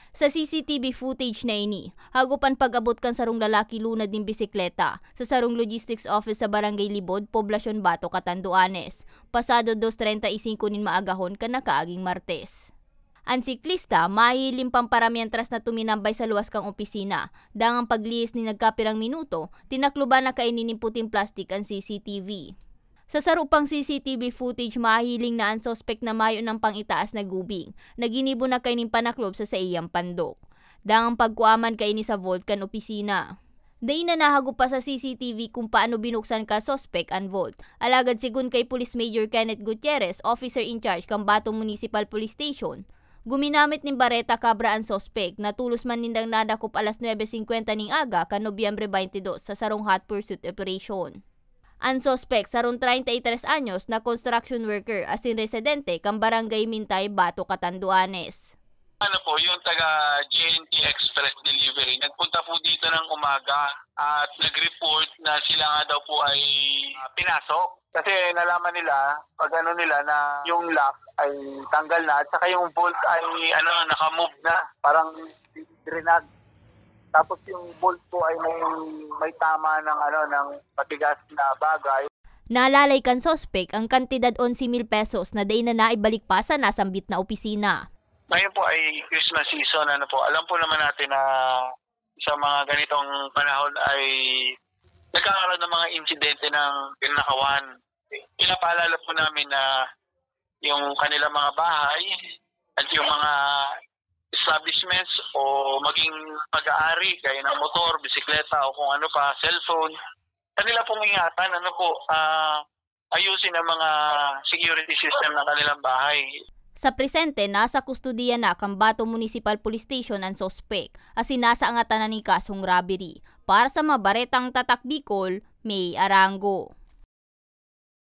Sa CCTV footage na ini, hagupan pag-abot kan sarong lalaki lunad ng bisikleta sa sarong logistics office sa Barangay Libod, Poblasyon Bato, Catanduanes. Pasado 2:35 nin maagahon kan nakaaging Martes. Ang siklista mahilim pamparamiantras na tuminambay sa luwas kang opisina. Dangang pagliis ni nagkapirang minuto, tinakluban na kainin ng puting plastik ang CCTV. Sa sarupang CCTV footage, mahiling na ang sospek na mayo ng pangitaas na gubing, na ginibo na kay ning panaklob sa iyang pandok. Dangang pagkuaman kay ni sa vault kan opisina. Day na nahago pa sa CCTV kung paano binuksan ka sospek ang vault. Alagad sigun kay Police Major Kenneth Gutierrez, officer in charge kang Batong Municipal Police Station. Guminamit ni bareta kabra ang sospek na tulos man nindang nadakop alas 9:50 ning aga kan Nobyembre 22 sa sarong hot pursuit operation. Ang sospek sarong 33 anyos na construction worker asin residente kang Barangay Mintay, Bato, Catanduanes. Ano po, yung taga GNT Express Delivery, nagpunta po dito ng umaga at nag-report na sila nga daw po ay pinasok. Kasi nalaman nila, pag ano nila na yung lock ay tanggal na at saka yung bolt ay naka-move na, parang drenag. Tapos yung bolt po ay may tama ng patigas na bagay. Nalalay kan sospek ang kantidad 11,000 pesos na day na naibalik pa sa nasambit na opisina. Ngayon po ay Christmas season, alam po naman natin na sa mga ganitong panahon ay nagkakaroon ng mga insidente ng pinakawan. Pinapaalala po namin na yung kanilang mga bahay at yung mga establishments o maging pag-aari kaya ng motor, bisikleta o kung ano pa, cellphone, kanila pong ingatan, ayusin ang mga security system ng kanilang bahay. Sa presente, nasa kustudiya na kang Batong Municipal Police Station ang sospek asin nasa angatan na ni kasong robbery. Para sa Mabaretang Tatak Bicol, May Arango.